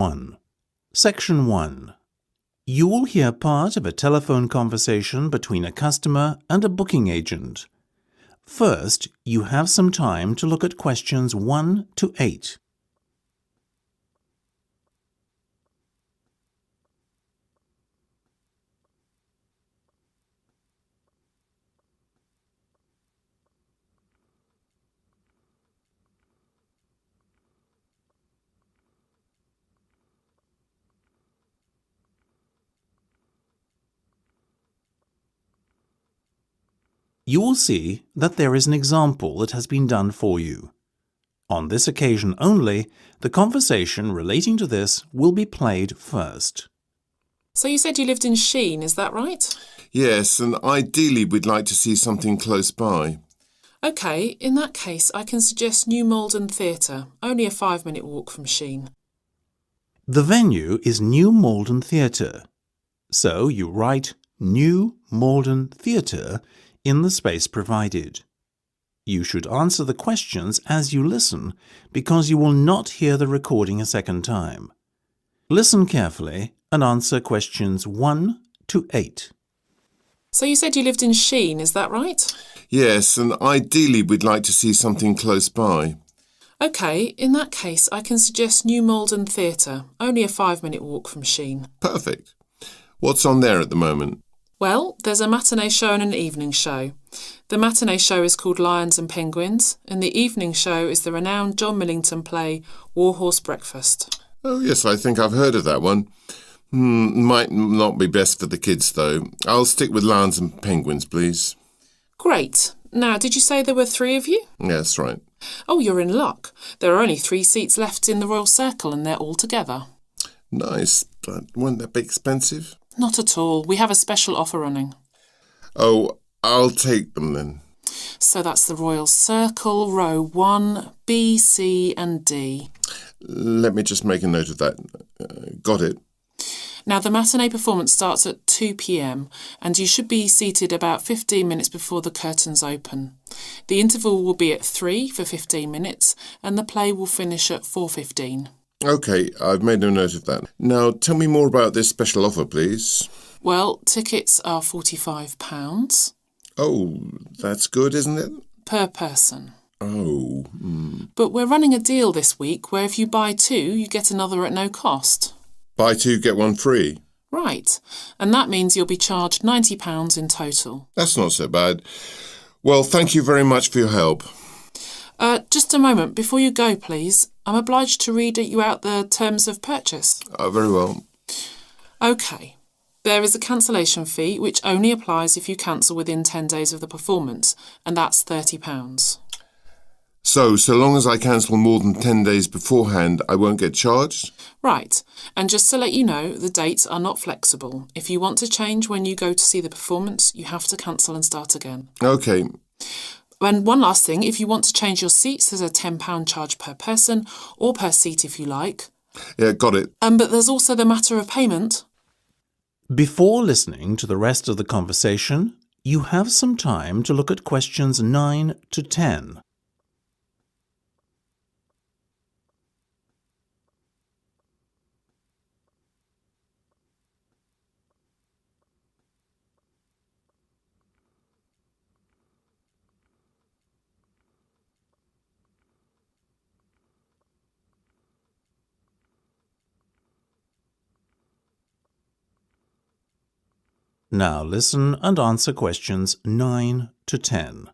1. Section 1. You will hear part of a telephone conversation between a customer and a booking agent. First, you have some time to look at questions 1 to 8. You will see that there is an example that has been done for you. On this occasion only, the conversation relating to this will be played first. So you said you lived in Sheen, is that right? Yes, and ideally we'd like to see something close by. OK, in that case I can suggest New Malden Theatre, only a 5-minute walk from Sheen. The venue is New Malden Theatre. So you write New Malden Theatre in the space provided. You should answer the questions as you listen because you will not hear the recording a second time. Listen carefully and answer questions 1 to 8. So you said you lived in Sheen, is that right? Yes, and ideally we'd like to see something close by. OK, in that case I can suggest New Malden Theatre, only a 5-minute walk from Sheen. Perfect. What's on there at the moment? Well, there's a matinee show and an evening show. The matinee show is called Lions and Penguins, and the evening show is the renowned John Millington play War Horse Breakfast. Oh yes, I think I've heard of that one. Might not be best for the kids though. I'll stick with Lions and Penguins, please. Great. Now, did you say there were 3 of you? Yeah, that's right. Oh, you're in luck. There are only 3 seats left in the Royal Circle and they're all together. Nice, but won't that be expensive? Not at all. We have a special offer running. Oh, I'll take them then. So that's the Royal Circle, row 1, B, C and D. Let me just make a note of that. Got it. Now, the matinee performance starts at 2 p.m. and you should be seated about 15 minutes before the curtains open. The interval will be at 3 for 15 minutes and the play will finish at 4:15. OK, I've made a note of that. Now, tell me more about this special offer, please. Well, tickets are £45. Oh, that's good, isn't it? Per person. Oh. But we're running a deal this week where if you buy 2, you get another at no cost. Buy 2, get 1 free. Right. And that means you'll be charged £90 in total. That's not so bad. Well, thank you very much for your help. Just a moment. Before you go, please, I'm obliged to read you out the terms of purchase. Very well. OK. There is a cancellation fee which only applies if you cancel within 10 days of the performance, and that's £30. So long as I cancel more than 10 days beforehand, I won't get charged? Right. And just to let you know, the dates are not flexible. If you want to change when you go to see the performance, you have to cancel and start again. OK. And one last thing, if you want to change your seats, there's a £10 charge per person or per seat if you like. Yeah, got it. But there's also the matter of payment. Before listening to the rest of the conversation, you have some time to look at questions 9 to 10. Now listen and answer questions 9 to 10.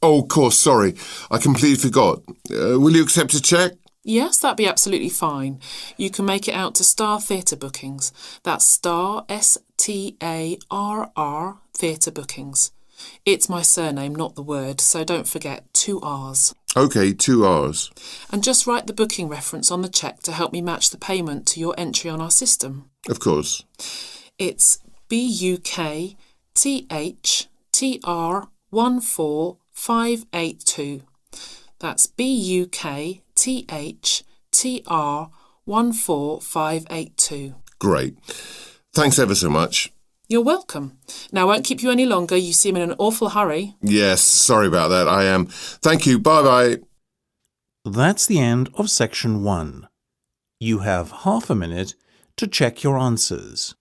Oh, of course, sorry. I completely forgot. Will you accept a cheque? Yes, that'd be absolutely fine. You can make it out to Star Theatre Bookings. That's Star, S-T-A-R-R, Theatre Bookings. It's my surname, not the word, so don't forget 2 R's. OK, 2 R's. And just write the booking reference on the cheque to help me match the payment to your entry on our system. Of course. It's BUKTHTR14582. That's BUKTHTR14582. Great. Thanks ever so much. You're welcome. Now, I won't keep you any longer. You seem in an awful hurry. Yes, sorry about that. I am. Thank you. Bye-bye. That's the end of section 1. You have half a minute to check your answers.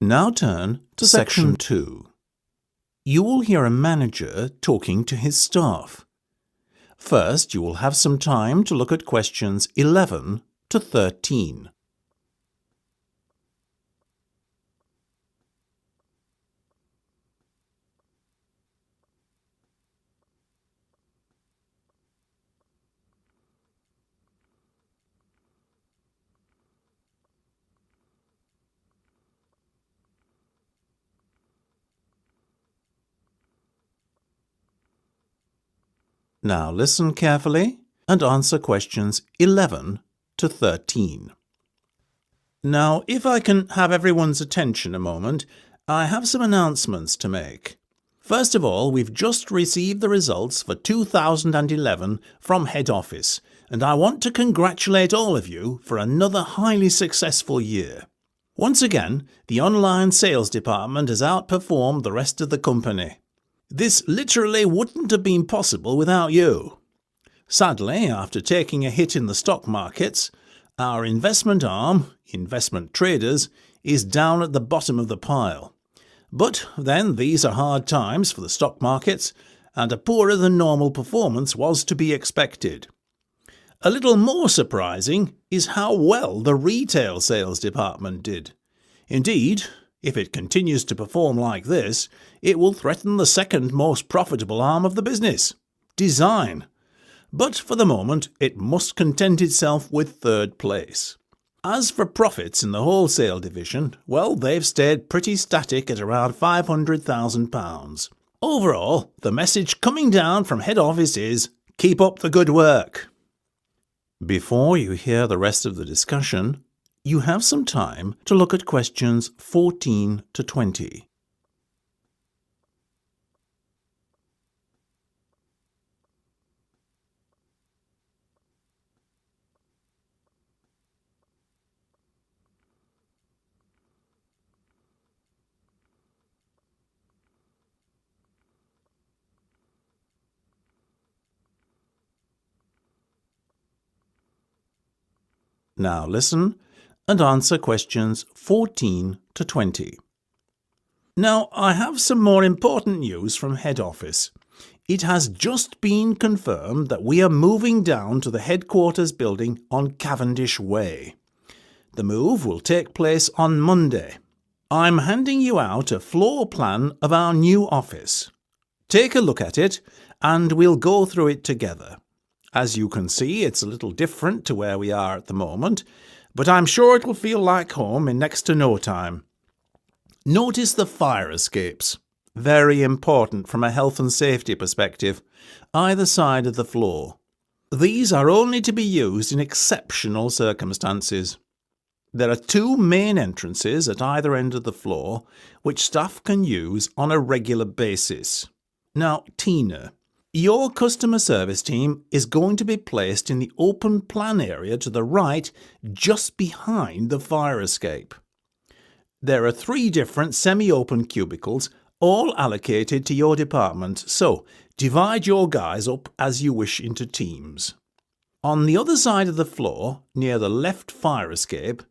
Now turn to Section 2. You will hear a manager talking to his staff. First, you will have some time to look at questions 11 to 13. Now listen carefully and answer questions 11 to 13. Now, if I can have everyone's attention a moment, I have some announcements to make. First of all, we've just received the results for 2011 from head office, and I want to congratulate all of you for another highly successful year. Once again, the online sales department has outperformed the rest of the company. This literally wouldn't have been possible without you. Sadly, after taking a hit in the stock markets, our investment arm, investment traders, is down at the bottom of the pile. But then these are hard times for the stock markets, and a poorer than normal performance was to be expected. A little more surprising is how well the retail sales department did. Indeed, if it continues to perform like this, it will threaten the second most profitable arm of the business, design. But for the moment, it must content itself with third place. As for profits in the wholesale division, well, they've stayed pretty static at around £500,000. Overall, the message coming down from head office is, keep up the good work. Before you hear the rest of the discussion, you have some time to look at questions 14 to 20. Now listen and answer questions 14 to 20. Now, I have some more important news from head office. It has just been confirmed that we are moving down to the headquarters building on Cavendish Way. The move will take place on Monday. I'm handing you out a floor plan of our new office. Take a look at it and we'll go through it together. As you can see, it's a little different to where we are at the moment, but I'm sure it will feel like home in next to no time. Notice the fire escapes. Very important from a health and safety perspective, either side of the floor. These are only to be used in exceptional circumstances. There are two main entrances at either end of the floor, which staff can use on a regular basis. Now, Tina, your customer service team is going to be placed in the open plan area to the right, just behind the fire escape. There are 3 different semi-open cubicles, all allocated to your department, so divide your guys up as you wish into teams. On the other side of the floor, near the left fire escape,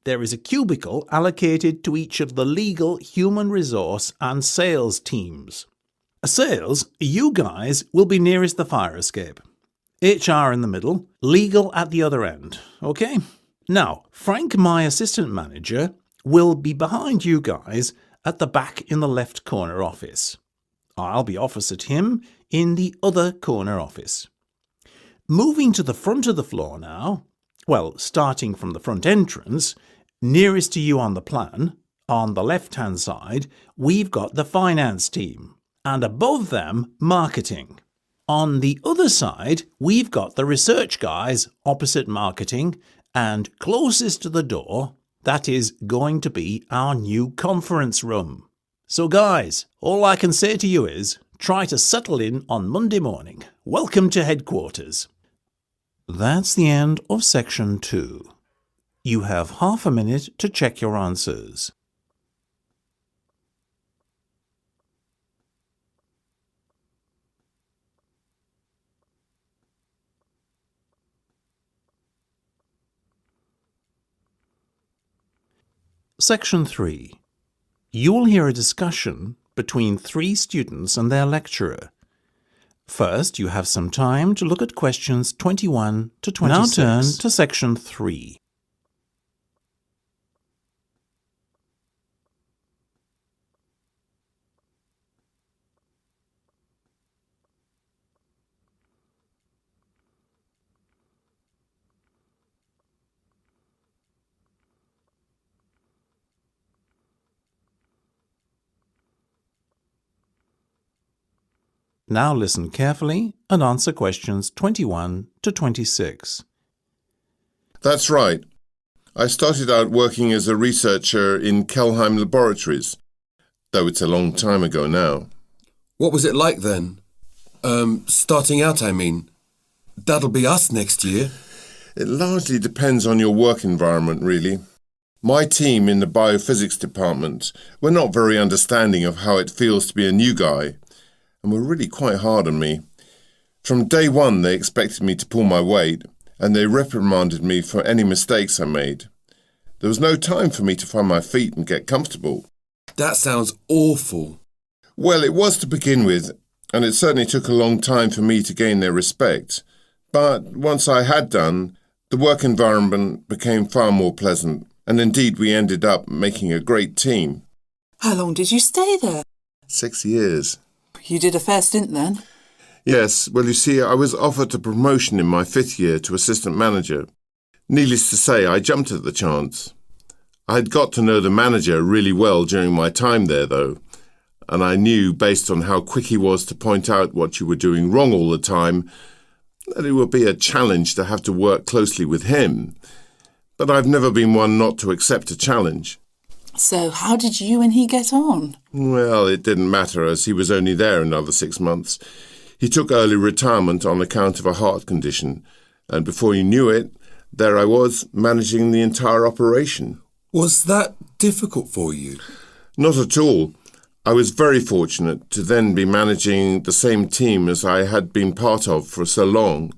there is a cubicle allocated to each of the legal, human resource and sales teams. Sales, you guys will be nearest the fire escape. HR in the middle, legal at the other end, okay? Now, Frank, my assistant manager, will be behind you guys at the back in the left corner office. I'll be opposite him in the other corner office. Moving to the front of the floor now, well, starting from the front entrance, nearest to you on the plan, on the left-hand side, we've got the finance team. And above them, marketing. On the other side, we've got the research guys opposite marketing, and closest to the door, that is going to be our new conference room. So guys, all I can say to you is, try to settle in on Monday morning. Welcome to headquarters. That's the end of section 2. You have half a minute to check your answers. Section 3. You will hear a discussion between 3 students and their lecturer. First, you have some time to look at questions 21 to 26. Now turn to section 3. Now listen carefully and answer questions 21 to 26. That's right. I started out working as a researcher in Kelheim Laboratories, though it's a long time ago now. What was it like then? Starting out, I mean. That'll be us next year. It largely depends on your work environment, really. My team in the biophysics department were not very understanding of how it feels to be a new guy, and were really quite hard on me. From day one, they expected me to pull my weight, and they reprimanded me for any mistakes I made. There was no time for me to find my feet and get comfortable. That sounds awful. Well, it was to begin with, and it certainly took a long time for me to gain their respect. But once I had done, the work environment became far more pleasant, and indeed we ended up making a great team. How long did you stay there? 6 years. You did a fair stint then. Yes, well, you see, I was offered a promotion in my 5th year to assistant manager. Needless to say, I jumped at the chance. I had got to know the manager really well during my time there, though, and I knew, based on how quick he was to point out what you were doing wrong all the time, that it would be a challenge to have to work closely with him. But I've never been one not to accept a challenge. So how did you and he get on? Well, it didn't matter, as he was only there another 6 months. He took early retirement on account of a heart condition, and before you knew it, there I was, managing the entire operation. Was that difficult for you? Not at all. I was very fortunate to then be managing the same team as I had been part of for so long.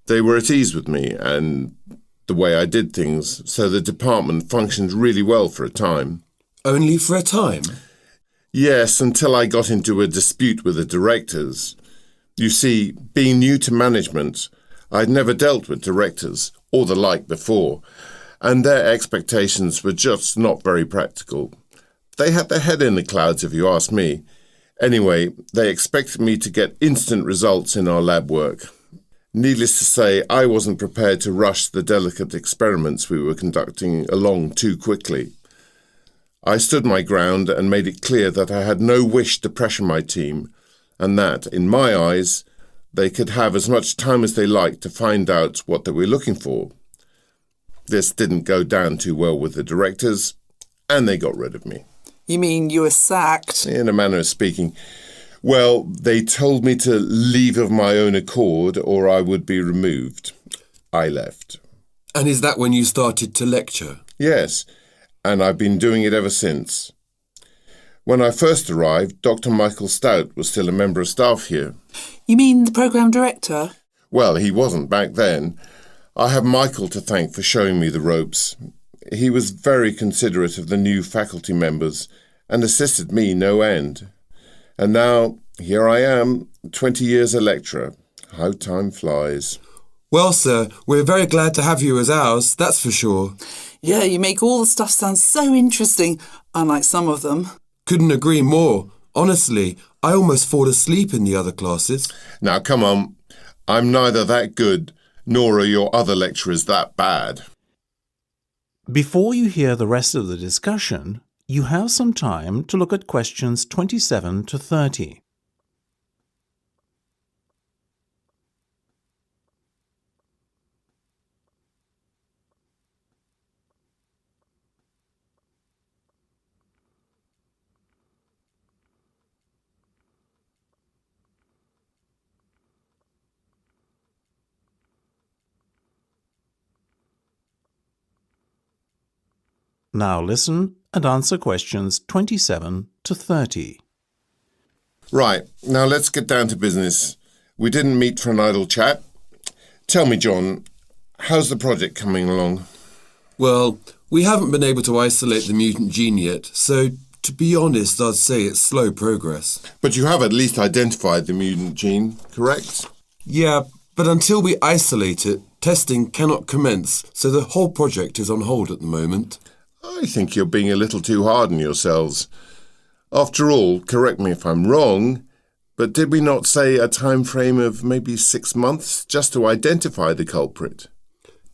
They were at ease with me and the way I did things, so the department functioned really well for a time. Only for a time? Yes, until I got into a dispute with the directors. You see, being new to management, I'd never dealt with directors or the like before, and their expectations were just not very practical. They had their head in the clouds, if you ask me. Anyway, they expected me to get instant results in our lab work. Needless to say, I wasn't prepared to rush the delicate experiments we were conducting along too quickly. I stood my ground and made it clear that I had no wish to pressure my team, and that, in my eyes, they could have as much time as they liked to find out what they were looking for. This didn't go down too well with the directors, and they got rid of me. You mean you were sacked? In a manner of speaking. Well, they told me to leave of my own accord or I would be removed. I left. And is that when you started to lecture? Yes, and I've been doing it ever since. When I first arrived, Dr. Michael Stout was still a member of staff here. You mean the programme director? Well, he wasn't back then. I have Michael to thank for showing me the ropes. He was very considerate of the new faculty members and assisted me no end. And now, here I am, 20 years a lecturer. How time flies. Well, sir, we're very glad to have you as ours, that's for sure. Yeah, you make all the stuff sound so interesting, unlike some of them. Couldn't agree more. Honestly, I almost fall asleep in the other classes. Now, come on. I'm neither that good, nor are your other lecturers that bad. Before you hear the rest of the discussion, you have some time to look at questions 27 to 30. Now listen and answer questions 27 to 30. Right, now let's get down to business. We didn't meet for an idle chat. Tell me, John, how's the project coming along? Well, we haven't been able to isolate the mutant gene yet, so to be honest, I'd say it's slow progress. But you have at least identified the mutant gene, correct? Yeah, but until we isolate it, testing cannot commence, so the whole project is on hold at the moment. I think you're being a little too hard on yourselves. After all, correct me if I'm wrong, but did we not say a time frame of maybe 6 months just to identify the culprit?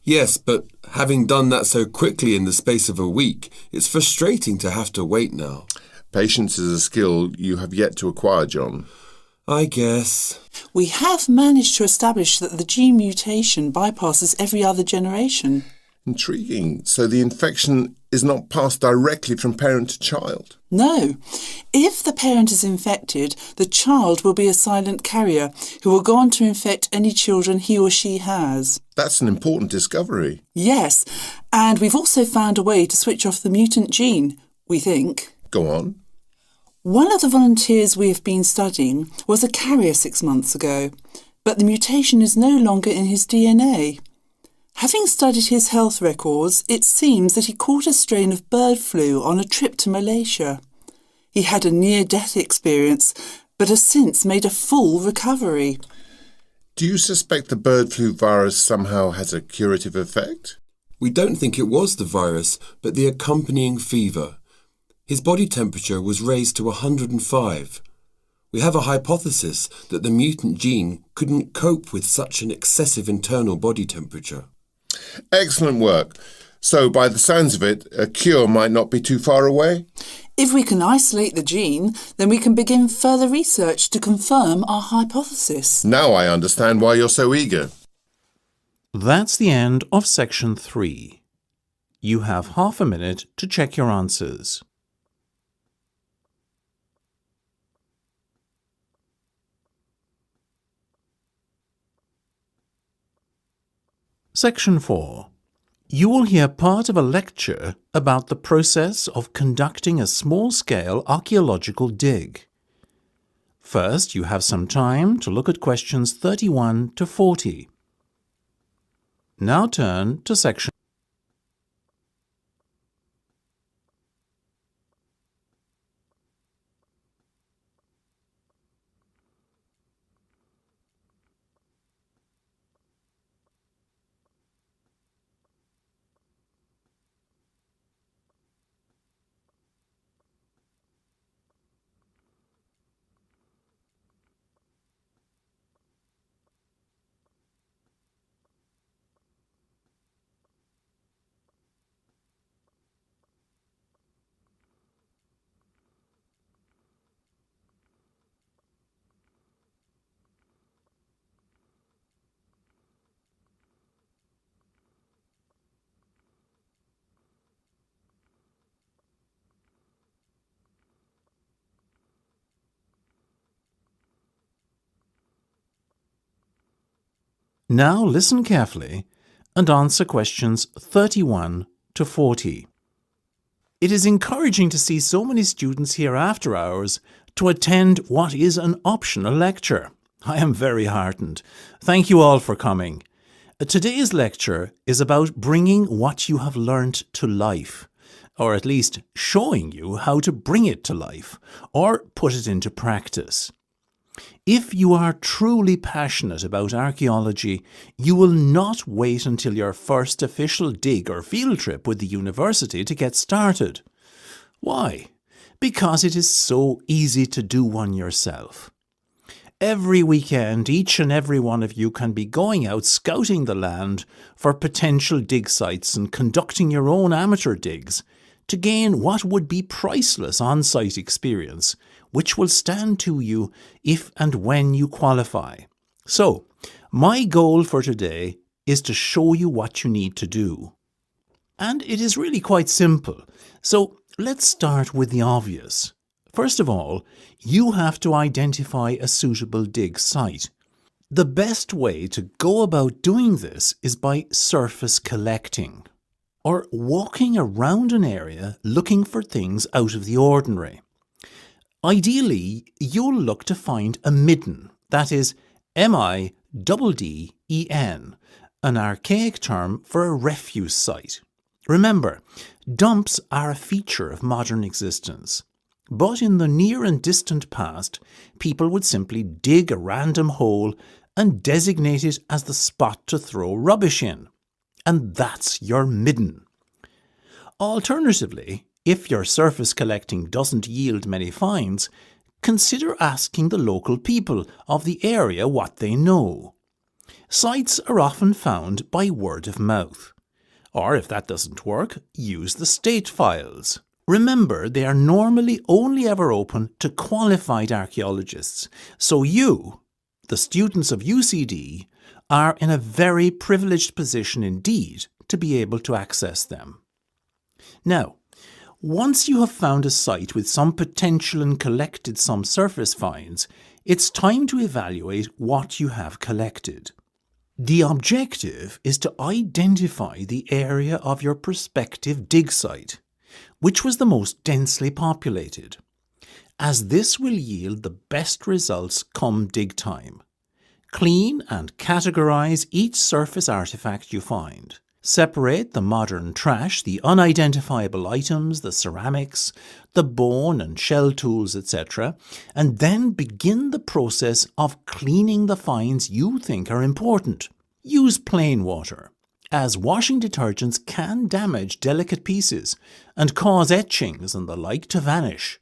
Yes, but having done that so quickly in the space of a week, it's frustrating to have to wait now. Patience is a skill you have yet to acquire, John. I guess. We have managed to establish that the gene mutation bypasses every other generation. Intriguing. So the infection is not passed directly from parent to child? No. If the parent is infected, the child will be a silent carrier who will go on to infect any children he or she has. That's an important discovery. Yes, and we've also found a way to switch off the mutant gene, we think. Go on. One of the volunteers we have been studying was a carrier 6 months ago, but the mutation is no longer in his DNA. Having studied his health records, it seems that he caught a strain of bird flu on a trip to Malaysia. He had a near-death experience, but has since made a full recovery. Do you suspect the bird flu virus somehow has a curative effect? We don't think it was the virus, but the accompanying fever. His body temperature was raised to 105. We have a hypothesis that the mutant gene couldn't cope with such an excessive internal body temperature. Excellent work. So, by the sounds of it, a cure might not be too far away? If we can isolate the gene, then we can begin further research to confirm our hypothesis. Now I understand why you're so eager. That's the end of section 3. You have half a minute to check your answers. Section 4. You will hear part of a lecture about the process of conducting a small-scale archaeological dig. First, you have some time to look at questions 31 to 40. Now turn to section Now listen carefully and answer questions 31 to 40. It is encouraging to see so many students here after hours to attend what is an optional lecture. I am very heartened. Thank you all for coming. Today's lecture is about bringing what you have learnt to life, or at least showing you how to bring it to life, or put it into practice. If you are truly passionate about archaeology, you will not wait until your first official dig or field trip with the university to get started. Why? Because it is so easy to do one yourself. Every weekend, each and every one of you can be going out scouting the land for potential dig sites and conducting your own amateur digs to gain what would be priceless on-site experience, which will stand to you if and when you qualify. So, my goal for today is to show you what you need to do. And it is really quite simple. So, let's start with the obvious. First of all, you have to identify a suitable dig site. The best way to go about doing this is by surface collecting. or walking around an area looking for things out of the ordinary. Ideally, you'll look to find a midden, that is M-I-D-D-E-N, an archaic term for a refuse site. Remember, dumps are a feature of modern existence. But in the near and distant past, people would simply dig a random hole and designate it as the spot to throw rubbish in. And that's your midden. Alternatively, if your surface collecting doesn't yield many finds, consider asking the local people of the area what they know. Sites are often found by word of mouth. Or if that doesn't work, use the state files. Remember, they are normally only ever open to qualified archaeologists, so you, the students of UCD, are in a very privileged position indeed to be able to access them. Now, once you have found a site with some potential and collected some surface finds, it's time to evaluate what you have collected. The objective is to identify the area of your prospective dig site, which was the most densely populated, as this will yield the best results come dig time. Clean and categorise each surface artefact you find. Separate the modern trash, the unidentifiable items, the ceramics, the bone and shell tools, etc., and then begin the process of cleaning the finds you think are important. Use plain water, as washing detergents can damage delicate pieces and cause etchings and the like to vanish.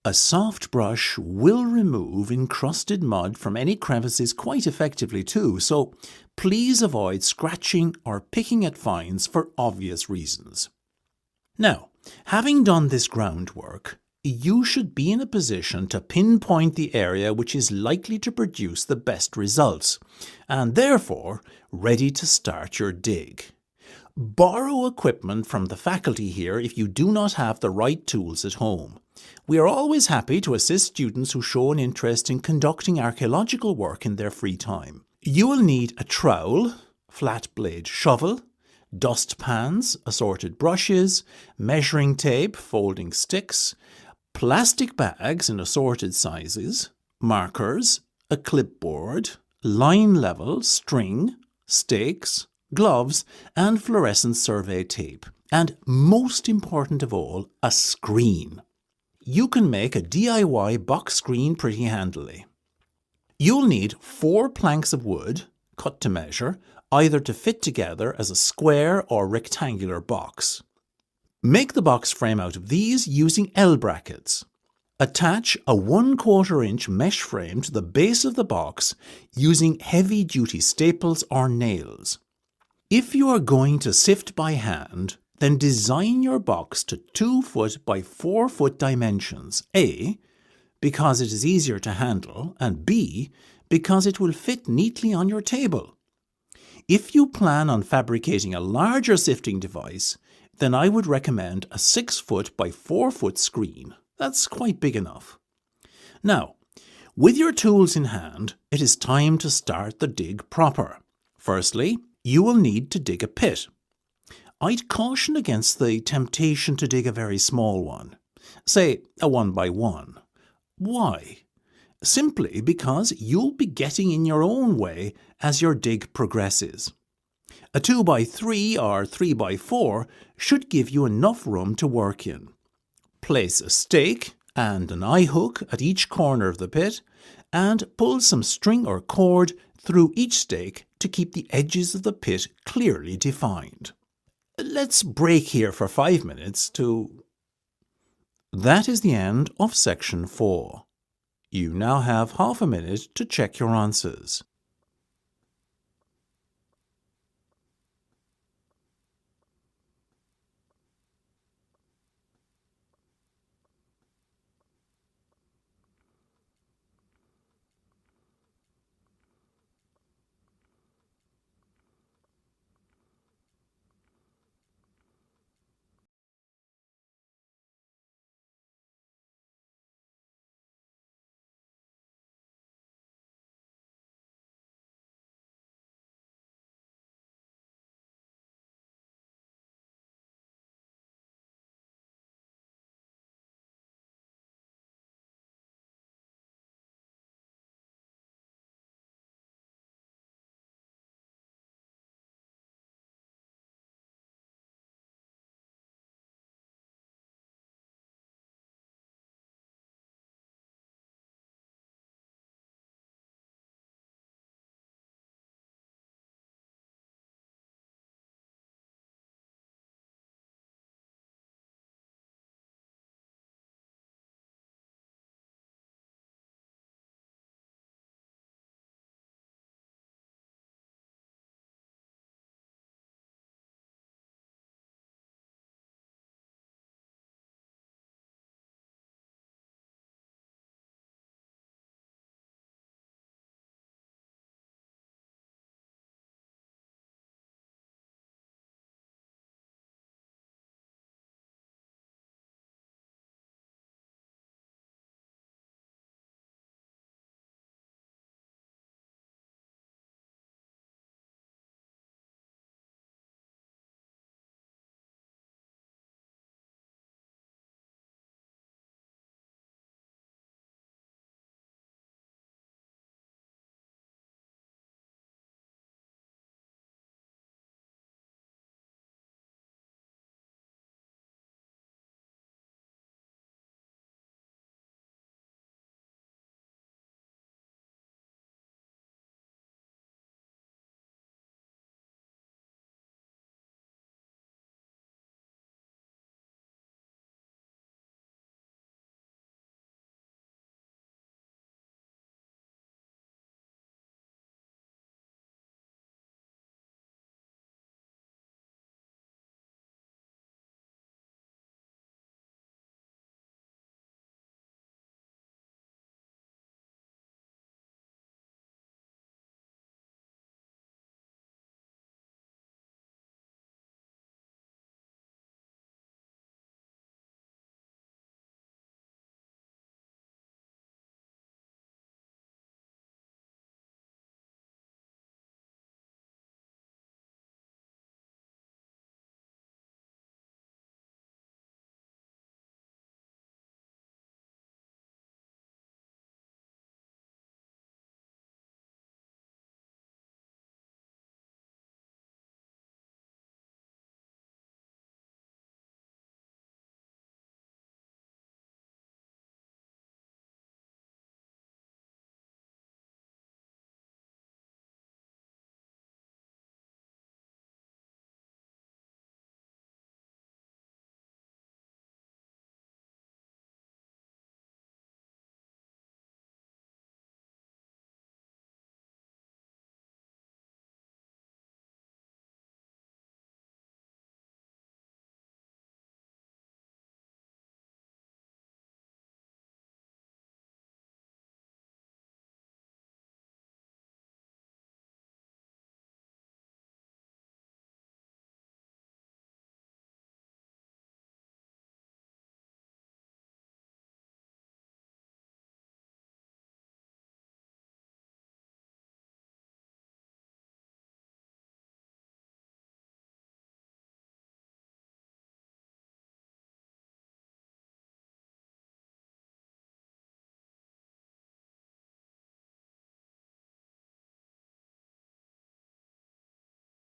A soft brush will remove encrusted mud from any crevices quite effectively too, so please avoid scratching or picking at finds for obvious reasons. Now, having done this groundwork, you should be in a position to pinpoint the area which is likely to produce the best results, and therefore ready to start your dig. Borrow equipment from the faculty here if you do not have the right tools at home. We are always happy to assist students who show an interest in conducting archaeological work in their free time. You will need a trowel, flat blade shovel, dust pans, assorted brushes, measuring tape, folding sticks, plastic bags in assorted sizes, markers, a clipboard, line level, string, stakes, gloves, and fluorescent survey tape. And most important of all, a screen. You can make a DIY box screen pretty handily. You'll need 4 planks of wood, cut to measure, either to fit together as a square or rectangular box. Make the box frame out of these using L brackets. Attach a 1/4 inch mesh frame to the base of the box using heavy-duty staples or nails. If you are going to sift by hand, then design your box to 2 foot by 4 foot dimensions, A, because it is easier to handle, and B, because it will fit neatly on your table. If you plan on fabricating a larger sifting device, then I would recommend a 6 foot by 4 foot screen. That's quite big enough. Now, with your tools in hand, it is time to start the dig proper. Firstly, you will need to dig a pit. I'd caution against the temptation to dig a very small one, say a 1 by 1. Why? Simply because you'll be getting in your own way as your dig progresses. A 2 by 3 or 3 by 4 should give you enough room to work in. Place a stake and an eye hook at each corner of the pit and pull some string or cord through each stake to keep the edges of the pit clearly defined. Let's break here for 5 minutes to... That is the end of section 4. You now have half a minute to check your answers.